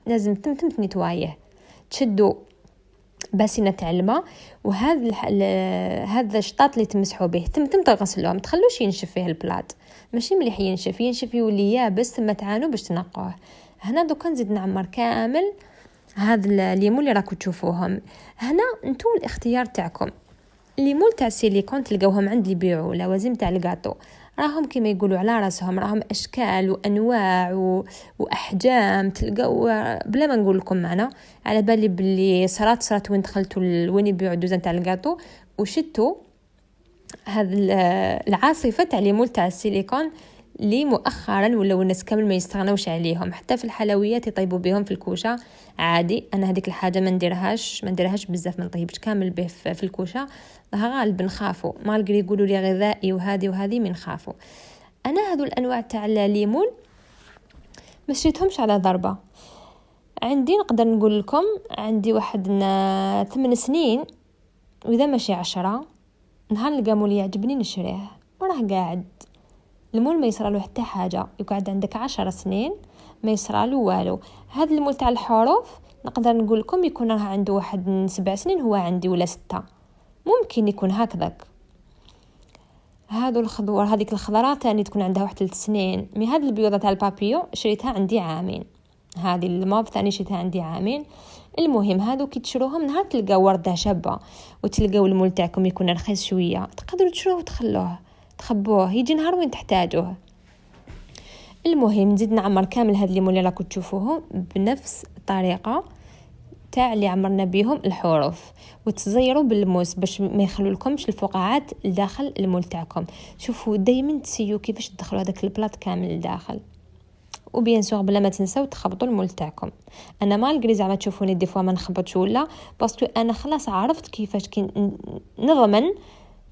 لازم تمتم تنيتوايه، تشدوا باسينه تاع الماء، وهذا هذا الشطاط اللي تمسحوا به تمتم تغسلوه، ما تخلوش ينشف فيه البلاط، ماشي مليح ينشف يولي يابس ثم تعانوا باش تنقوه. هنا دوكا نزيد نعمر كامل هذا الليمون اللي راكم تشوفوهم. هنا انتو الاختيار تاعكم، الليمون تاع السيليكون تلقاوهم عند اللي يبيعوا لوازم تاع الكاطو، راهم كما يقولوا على راسهم، راهم اشكال وانواع واحجام، تلقاو بلا ما نقول لكم معنا. على بالي باللي صرات وين دخلتوا وين يبيعوا دوزان تاع الكاطو وشتوا هذا العاصفه تاع ليمون تاع السيليكون اللي مؤخرا ولاو الناس كامل ما يستغنوش عليهم، حتى في الحلويات يطيبوا بهم في الكوشه عادي. انا هذيك الحاجه ما نديرهاش بزاف، ما نطيبش كامل به في الكوشه، غالبا نخافوا مالغري يقولوا لي غذائي وهذه من خافوا. انا هذو الانواع تاع الليمون ما شريتهمش على ضربه، عندي نقدر نقول لكم عندي واحد 8 سنين واذا ماشي 10 نهار نلقى مولي يعجبني نشريه، وراه قاعد المول ما يصرالو حتى حاجه، يقعد عندك 10 سنين ما يصرالو والو. هذا المول تاع الحروف نقدر نقول لكم يكون راه عنده واحد 7 سنين هو عندي ولا 6، ممكن يكون هكذاك. هذو الخضور هذيك الخضره تاني تكون عندها واحد 3 سنين. مي هذه البيوضه تاع البابيو شريتها عندي عامين، هذه الموف ثاني شريتها عندي عامين. المهم هذو كي تشروهم نهار تلقاو ورده شابه وتلقاو المول تاعكم يكون رخيص شويه، تقدروا تشروه وتخلوه تخبوه يجي نهار وين تحتاجوه. المهم نزيد نعمر كامل هاد الليمون اللي راكم تشوفوه بنفس الطريقه تاع اللي عمرنا بيهم الحروف، وتزيروا بالموس باش ما يخلو لكمش الفقاعات لداخل المول تاعكم. شوفوا دائما تسيو كيفاش تدخلوا هذاك البلاط كامل لداخل، وبيان سور بلا ما تنساو تخبطوا المول تاعكم. انا مالغري زعما تشوفوني دي فوا ما نخبطش ولا باسكو انا خلاص عرفت كيفاش نضمن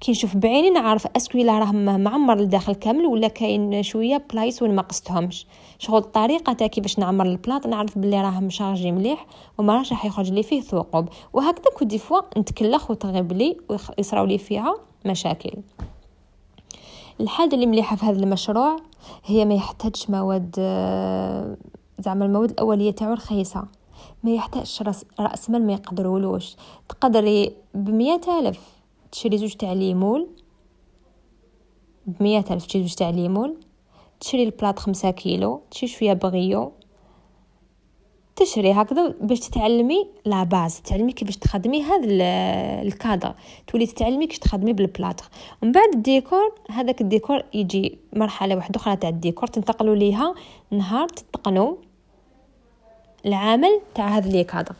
كي نشوف بعيني نعرف اسكو الا راه معمر لداخل كامل ولا كاين شويه بلايص وين ما قصتهمش. شغل الطريقه تاع كيفاش نعمر البلاط نعرف بلي راه مشارجي مليح وما راح يخرج لي فيه ثقوب، وهكذا كل دي فوا نتكلخ وتغيب لي ويصراو لي فيها مشاكل. الحاجه اللي مليحه في هذا المشروع هي ما يحتاجش مواد، زعما المواد الاوليه تاعو رخيصه، ما يحتاجش راس مال ما يقدرولوش. تقدري ب100,000 تشري زوج تاع ليمون، ب100,000 تشري زوج تاع ليمون، تشري البلاط 5 كيلو، تشري شويه بغيو، تشري هكذا باش تتعلمي لا باز، تعلمي كيفاش تخدمي هذا الكادر، تولي تتعلمي كيفاش تخدمي بالبلاطر. ومن بعد الديكور، هذاك الديكور يجي مرحله واحده اخرى تاع الديكور تنتقلوا ليها نهار تتقنوا العمل تاع هذا الكادر.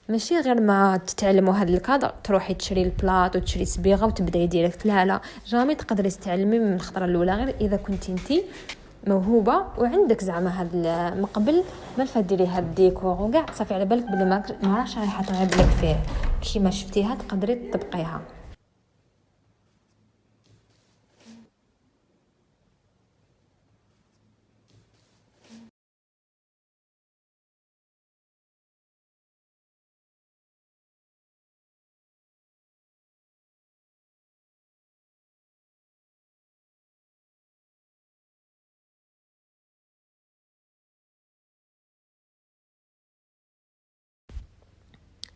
ماشي غير ما تتعلموا هذا الكادر تروحي تشري البلاط وتشري صبيغه وتبداي ديريكت، لا جامي تقدري تتعلمي من الخطره الاولى، غير اذا كنتي انتي موهوبه وعندك زعما هذا من قبل ما ديري هذا الديكور وكاع صافي على بالك بلي ما راهش رايحه تعب لك فيه، كيما شفتيها تقدري تطبقيها.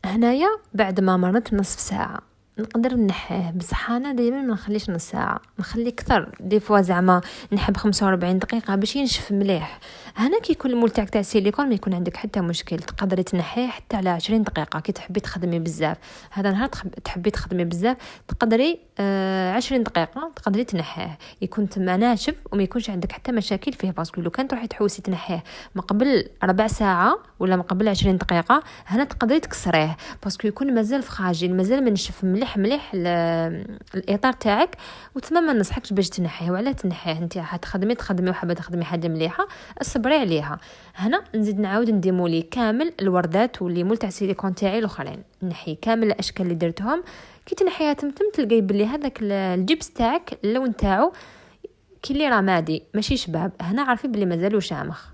هنايا بعد ما مرت نصف ساعه نقدر نحيه، بصح انا دائما ما نخليش نص ساعه، نخلي اكثر، دي فوا زعما نحب 45 دقيقه باش ينشف مليح. هنا كي يكون المول تاع السيليكون ما يكون عندك حتى مشكل، تقدري تنحيه حتى على 20 دقيقه كي تحبي تخدمي بزاف. هذا نهار تحبي تخدمي بزاف تقدري 20 دقيقه تقدري تنحيه يكون تما ناشف وما يكونش عندك حتى مشاكل فيه، باسكو لو كان تروحي تحوسي تنحيه من قبل ربع ساعه ولا من قبل 20 دقيقه هنا تقدري تكسريه، باسكو يكون مازال فخاجل مازال ما نشف مليح الاطار تاعك، وتما ما نصحكش باش تنحيه. وعلاه تنحيه؟ انت تخدمي وحابه تخدمي حاجه مليحه اصبري عليها. هنا نزيد نعاود نديمولي كامل الوردات والليمون تاع السيليكون تاعي الاخرين، نحي كامل الاشكال اللي درتهم. كي تنحيها تمتم تلقاي بلي هذاك الجبس تاعك اللون تاعو كي اللي رمادي ماشي شباب، هنا عارفي بلي مازالو شامخ.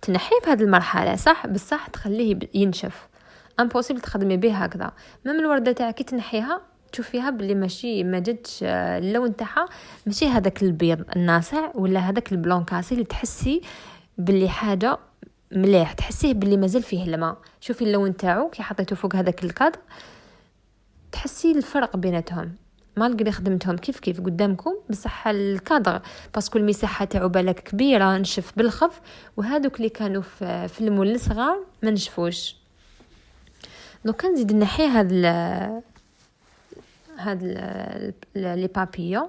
تنحيه في هذه المرحله صح بصح تخليه ينشف، امبوسيبل تخدمي به هكذا. مم الورده تاعك تنحيها تشوفيها بلي ماشي ما جاتش اللون تاعها ماشي هذاك البيض الناصع ولا هذاك البلون كاسي اللي تحسي بلي حاجه مليح، تحسيه باللي مازال فيه الماء. شوفي اللون تاعو كي حطيته فوق هذاك الكادر، تحسي الفرق بيناتهم. مالغري خدمتهم كيف قدامكم، بصح الكادر باسكو المساحه تاعو بالك كبيره نشف بالخف، وهذوك اللي كانوا في المول الصغار ما نشفوش. لو كان نزيد نحي هاد لي بابيون.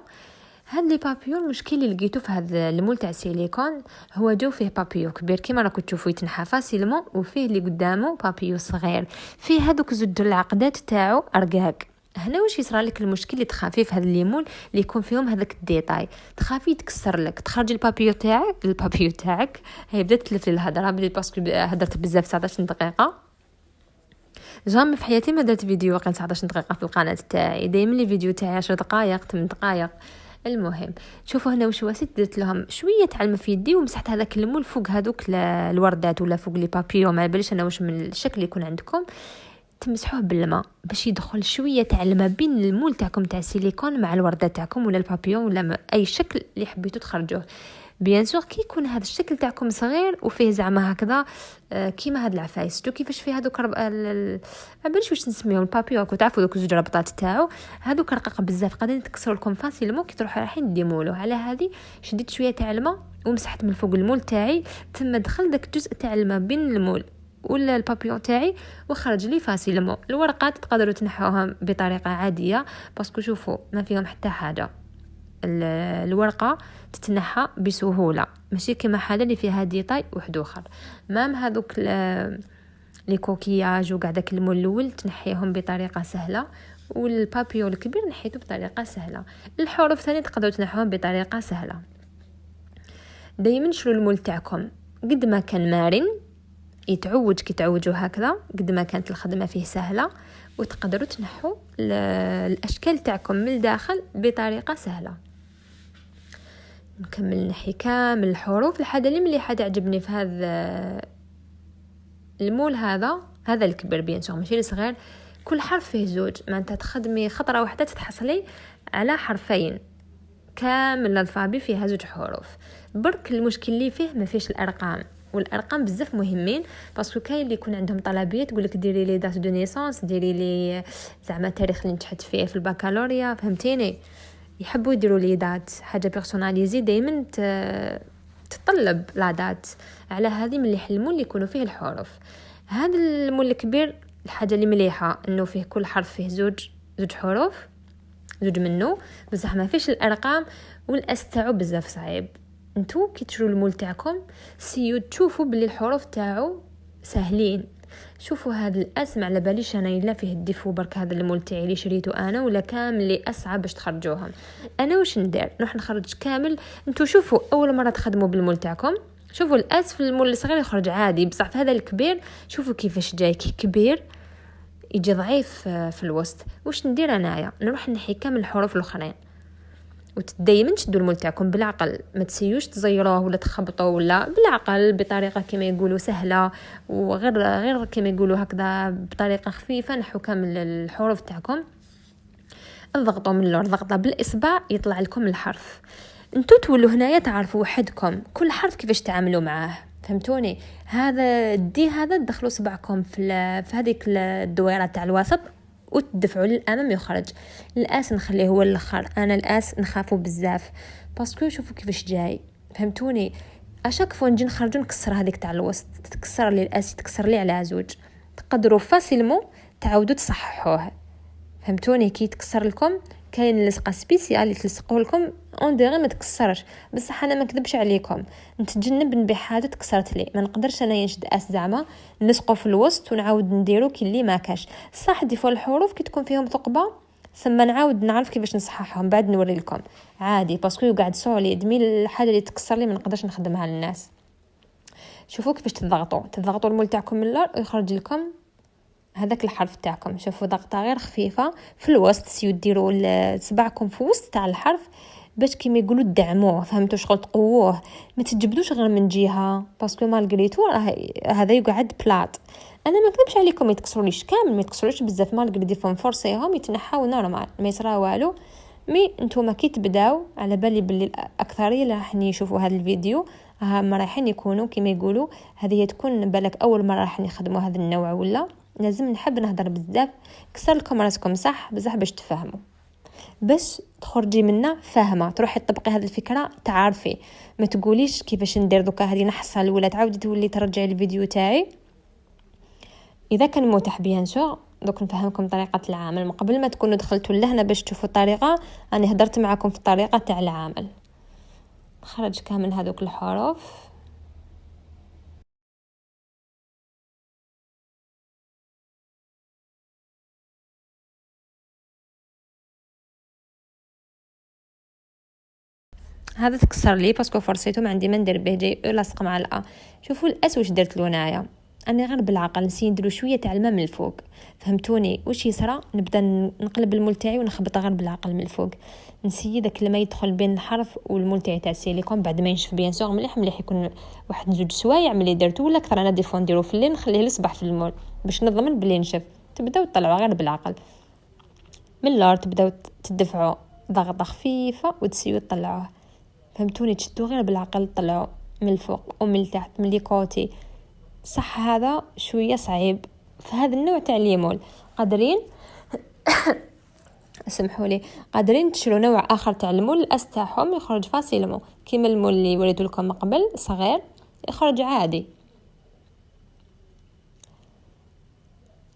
هاد لي بابيون المشكل اللي لقيتو في هاد المول تاع سيليكون، هو جو فيه بابيو كبير كيما راكم تشوفوا يتنحى فاسيلمون، وفيه اللي قدامه بابيو صغير فيه هادوك زود العقدات تاعو ارقاق. هنا واش يصرى لك المشكل اللي تخافي في هاد الليمون اللي يكون فيهم هذاك الديتاي، تخافي تكسر لك، تخرجي البابيو تاعك. هي بدات تلف لي الهضره باسكو هضرت بزاف 19 دقيقه. جامي في حياتي ما درت فيديو واقع 19 دقيقه في القناه تاعي، دائما لي فيديو تاعي 10 دقائق 8 دقائق. المهم شوفوا هنا واش واسيت، درت لهم شويه تاع الماء في يدي ومسحت هذاك المول فوق هذوك الوردات ولا فوق لي بابيو، ما باليش انا واش من الشكل يكون عندكم. تمسحوه بالماء باش يدخل شويه تاع الماء بين المول تاعكم تاع سيليكون مع الورده تاعكم ولا البابيون ولا اي شكل اللي حبيتوا تخرجوه. بيان سور كي يكون هذا الشكل تاعكم صغير وفيه زعما هكذا كيما هاد العفايس، شفتوا كيفاش فيه هذوك عباليش واش نسميهم البابيو، راكم تعرفوا دوك زوج ربطات تاعو، هذوك رقاق بزاف قادرين تكسروا لكم فاسيلمون كي تروحوا رايحين ديمولو. على هذه شديت شويه تاع الماء ومسحت من فوق المول تاعي، ثم دخل داك الجزء تاع الماء بين المول ولا البابيون تاعي وخرج لي فاسيلمون. الورقات تقدروا تنحوها بطريقه عاديه باسكو شوفوا ما فيهم حتى حاجه، الورقه تتنحى بسهوله، ماشي كما حاله اللي فيها ديتاي واحد اخر. مام هذوك لي كوكياج وكاع داك المول الاول تنحيهم بطريقه سهله، والبابيو الكبير نحيته بطريقه سهله. الحروف ثاني تقدروا تنحوهم بطريقه سهله. دائما شرو المول تاعكم قد ما كان مرن يتعوج كي تعوجوا هكذا، قد ما كانت الخدمه فيه سهله، وتقدروا تنحوا الاشكال تاعكم من الداخل بطريقه سهله. نكمل نحي كامل الحروف. الحاجه اللي مليحه تعجبني في هذا المول هذا الكبير بيان سور ماشي الصغير، كل حرف فيه زوج، معناتها تخدمي خطره واحده تتحصلي على حرفين كامل. الالفابي فيها زوج حروف برك. المشكل اللي فيه ما فيش الارقام، والارقام بزاف مهمين باسكو كاين اللي يكون عندهم طلبيه تقول لك ديري لي دات دو نيسانس، ديري لي زعما التاريخ اللي نجحت فيه في البكالوريا، فهمتيني؟ يحبوا يديروا لي دات حاجه بيرسوناليزي، دائما تطلب لا دات. على هذه من اللي يحلموا اللي يكونوا فيه الحروف. هذا المول الكبير الحاجه اللي مليحه انه فيه كل حرف فيه زوج حروف، زوج منه، بصح ما فيش الارقام. والاس تاعو بزاف صعيب. انتو كي تشرو المول تاعكم سيو تشوفوا باللي الحروف تاعو سهلين. شوفوا هذا الاسم على باليش انا الا فيه الديفو برك هذا المول تاعي اللي شريته انا ولا كامل اللي اصعب باش تخرجوهم. انا واش ندير نروح نخرج كامل. انتو شوفوا اول مره تخدموا بالمول تاعكم، شوفوا الاس في المول الصغير يخرج عادي، بصح في هذا الكبير شوفوا كيفاش جاي كبير يجي ضعيف في الوسط. واش ندير انايا نروح نحي كامل الحروف الاخرين. ودائما تشدوا المول تاعكم بالعقل، ما تسيوش تزيروه ولا تخبطوا، ولا بالعقل بطريقه كما يقولوا سهله، وغير كما يقولوا هكذا بطريقه خفيفه. نحوا كامل الحروف تاعكم، اضغطوا من اللور ضغطه بالاصبع يطلع لكم الحرف. انتو تولوا هنايا تعرفوا وحدكم كل حرف كيفاش تعاملوا معاه، فهمتوني؟ هذا هذا تدخلوا صبعكم في هذيك الدويره تاع الوسط وتدفعوا للامام يخرج. الاس نخليه هو الاخر، انا الاس نخافوا بزاف باسكو شوفوا كيفاش جاي، فهمتوني؟ اشاك فوا نجي نخرج نكسر هذيك تاع الوسط، تتكسر لي الاس، تكسر لي على زوج، تقدروا فاسيلمون تعاودوا تصححوه، فهمتوني؟ كي تكسر لكم كاين لصقه سبيسيال اللي تلصقوا لكم اون ديغي ما تكسرش، بصح انا ما كذبش عليكم نتجنب نبيع حاجه تكسرت لي. ما نقدرش انا نشد اس زعما نلصقوا في الوسط ونعاود نديرو كي اللي ما كاش صح. دي فوا الحروف كي تكون فيهم ثقبه ثم نعاود نعرف كيفاش نصححهم بعد نوري لكم عادي، باسكو يقعد سوليد مي الحاجه اللي تكسر لي ما نقدرش نخدمها للناس. شوفوا كيفاش تضغطوا المول تاعكم من اللور ويخرج لكم هذاك الحرف تاعكم. شوفوا ضغطه غير خفيفه في الوسط، سيو ديروا صباعكم في وسط تاع الحرف باش كيما يقولوا دعموه، فهمتوا؟ شغل تقووه، ما تجبدوش غير من جهه باسكو مالغريتو هذا يقعد بلاط. انا ما كذبش عليكم يتكسروليش كامل، ما يتكسروليش بزاف، مالغري دي فون فورسيهم يتنحاو نورمال ما يصرا والو. مي نتوما كي تبداو على بالي باللي الاكثريه اللي راح يشوفوا هذا الفيديو هما رايحين يكونوا كما يقولوا هذه تكون بالك اول مره راح نخدموا هذا النوع، ولا لازم نحب نهضر بزاف كسر لكم راسكم صح بزاف باش تفهموا، باش تخرجي منا فاهمه تروحي تطبقي هذه الفكره تعرفي. ما تقوليش كيفاش ندير دوكا هذه نحصل ولا تعاودي تولي ترجعي الفيديو تاعي. اذا كان متاح بيان سور دوك نفهمكم طريقه العمل من قبل ما تكونوا دخلتوا لهنا باش تشوفوا الطريقه. انا هدرت معكم في الطريقه تاع العمل. نخرج كامل هذوك الحروف. هذا تكسر لي باسكو فرصيته ما عندي ما ندير به، جاي لاصق مع الأ. شوفوا الاس واش درت له هنايا، انا غير بالعقل نسي نديرو شويه تاع الماء من الفوق. فهمتوني واش يصرى؟ نبدا نقلب المول تاعي ونخبط غير بالعقل من الفوق، نسي داك الماء يدخل بين الحرف والمول تاعي تاع السيليكون بعد ما ينشف بيان سور مليح يكون واحد زوج سوايع ملي درتو ولا اكثر. انا ديفون نديرو في الليل نخليه للصباح في المول باش نضمن بلي نشف. تبداو تطلعوا غير بالعقل من اللور، تبداو تدفعوا ضغطه خفيفه وتسيو تطلعوه. فهمتوني؟ تشدوا غير بالعقل طلعوا من الفوق ومن التحت من لي كوتي. صح هذا شويه صعيب في هذا النوع تاع ليمول. قادرين اسمحوا لي قادرين تشروا نوع اخر تاع المول الاس تاعهم يخرج فاسيلمون كيما المول اللي وريت لكم قبل صغير يخرج عادي.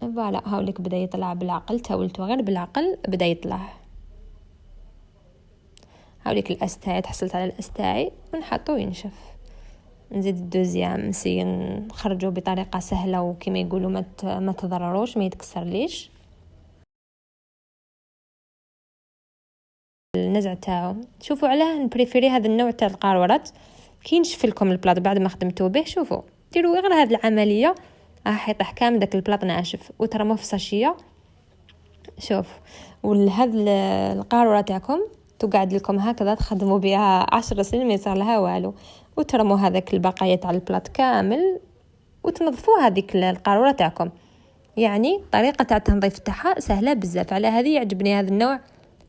فوالا هاوليك بدا يطلع بالعقل، تاولتو غير بالعقل بدا يطلع. هاوليك الاس تاعي تحصلت على الاس تاعي ونحطو ينشف. نزيد الدوزيام نسي نخرجو بطريقه سهله وكما يقولوا ما تضرروش ما يتكسر ليش. النزع تاعو شوفوا علاه نبريفيري هذا النوع تاع القارورات كي نشف لكم البلاط بعد ما خدمتو به. شوفوا ديروا غير هذه العمليه راح يطيح كامل داك البلاط ناشف وترموه في ساشيه. شوف وهذا القاروره تاعكم تقعد لكم هكذا تخدموا بها 10 سنين ما يصير لها والو، وترموا هذاك البقايا تاع البلاط كامل وتنظفوا هذيك القاروره تاعكم. يعني طريقه تاع التنظيف تاعها سهله بزاف. على هذه يعجبني هذا النوع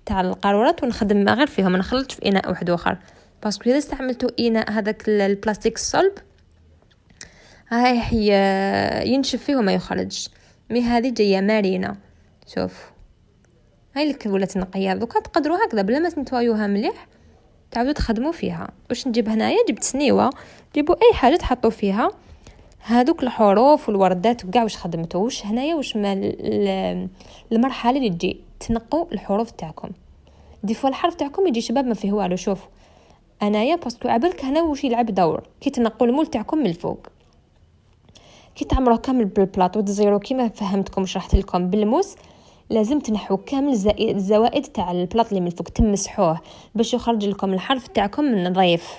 تاع القارورات ونخدم غير فيهم، ما نخلطش في اناء واحد اخر باسكو اذا استعملتوا اناء هذاك البلاستيك الصلب هاي ينشف فيه وما يخرج. مي هذه جايه مرينه. شوف هاي لك ولات نقيه دوكا تقدروا هكذا بلا ما تنتوايوها مليح تعاودوا تخدموا فيها. واش نجيب هنايا؟ جبت سنيوه، جيبوا اي حاجه تحطوا فيها هذوك الحروف والوردات وكاع واش خدمتوا. واش هنايا واش ما المرحله اللي تجي تنقوا الحروف تاعكم. ديفوا الحرف تاعكم يجي شباب ما فيه والو. شوف انايا باسكو عبالك هنا واش يلعب دور كي تنقوا المول تاعكم من الفوق، كي تعمروه كامل بالبلاط وتزيرو كيما فهمتكم وشرحت لكم بالموس. لازم تنحوا كامل الزوائد تاع البلاط اللي من الفوق تمسحوه باش يخرج لكم الحرف تاعكم نظيف.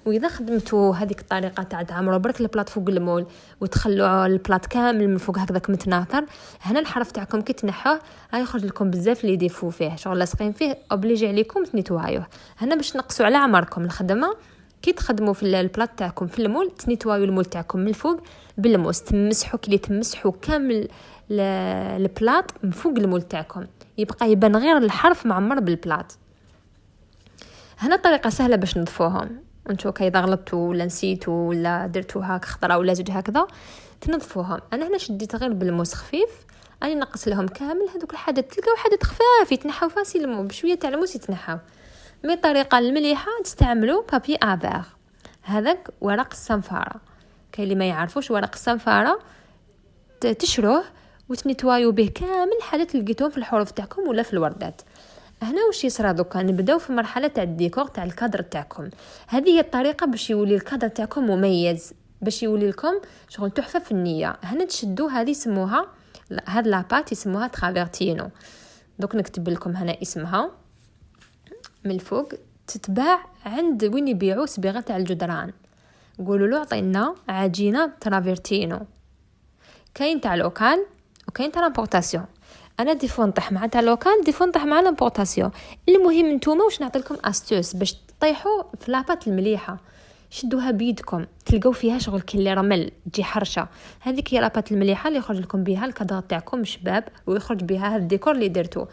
واذا خدمتوا هذيك الطريقه تاع تعمروا برك البلاط فوق المول وتخلوا البلاط كامل من فوق هكذاك متناثر، هنا الحرف تاعكم كي تنحوه يخرج لكم بزاف اللي يديفوا فيه شغل لاصقين فيه اوبليجي عليكم تنيتوايوه. هنا باش تنقصوا على عمركم الخدمه كي تخدموا في البلاط تاعكم في المول تنيتوايو المول تاعكم من الفوق بالموس، تمسحوا كي تمسحوا كامل البلاط من فوق المول تاعكم يبقى يبان غير الحرف معمر بالبلاط. هنا طريقه سهله باش نضفوهم. انتو كي اذا غلطتوا ولا نسيتوا ولا درتوا هاك خضره ولا زوج هكذا تنظفوهم. انا هنا شديت غير بالموس خفيف اني نقص لهم كامل هذوك الحاجات. تلقاو حاجات خفاف يتنحوا فاسيلمون بشويه تاع الموس يتنحوا. مي طريقه المليحه تستعملوا بابي افير، هذاك ورق الصنفاره. كاين اللي ما يعرفوش ورق الصنفاره تشروه وتنيتوايو به كامل حاجات اللي لقيتوهم في الحروف تاعكم ولا في الوردات. هنا واش يصرى دوكا نبداو في مرحله تاع الديكور تاع الكادر تاعكم. هذه هي الطريقه باش يولي الكادر تاعكم مميز، باش يولي لكم شغل تحفه فنيه. هنا تشدوا هذه يسموها هاد لاباط يسموها ترافيرتينو. دوك نكتب لكم هنا اسمها من الفوق. تتباع عند وين يبيعوا صبيغه تاع الجدران، قولوا له عطينا عجينه ترافيرتينو. كاين تاع لوكال وكاين تاع لامبورطاسيون. انا ديفو نطيح مع تاع لوكال ديفو نطيح مع لامبورطاسيون. المهم نتوما واش نعطي لكم استوس باش تطيحوا في لاباط المليحه. شدوها بيدكم تلقاو فيها شغل كي رمل تجي حرشه. هذيك هي لاباط المليحه اللي يخرج لكم بها الكادر تاعكم شباب ويخرج بها هذا الديكور اللي درتو.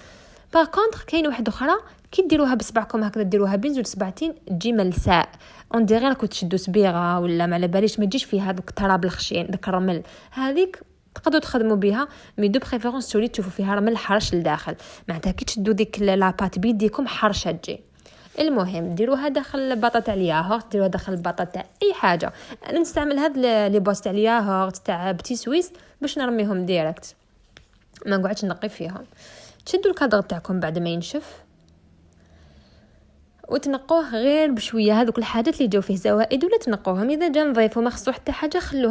باغ كونطخ كاين واحده اخرى كي ديروها بصبعكم هكذا ديروها بين زوج صباعتين تجي ملساء اون ديغي راكو تشدوا صبيغه ولا ما على باليش، ما تجيش فيها هذوك التراب الخشين داك الرمل. هذيك تقدروا تخدموا بها مي دو بريفيرونس تولي تشوفوا فيها رمل حرش لداخل، معناتها كي تشدوا ديك لاباط بيديكم حرشه تجي. المهم ديروها داخل البطاطا تاع الياغورت، ديروها داخل البطاطا تاع اي حاجه. انا نستعمل هاد لي بوس تاع الياغورت تاع بتي سويس باش نرميهم ديريكت، ما نقعدش نقي فيهم. تشدوا الكادر تاعكم بعد ما ينشف وتنقوه غير بشويه، هذوك الحاجات اللي جاو فيه زوائد ولا تنقوهم، اذا جا نظيف وما خصو حتى حاجه خلوه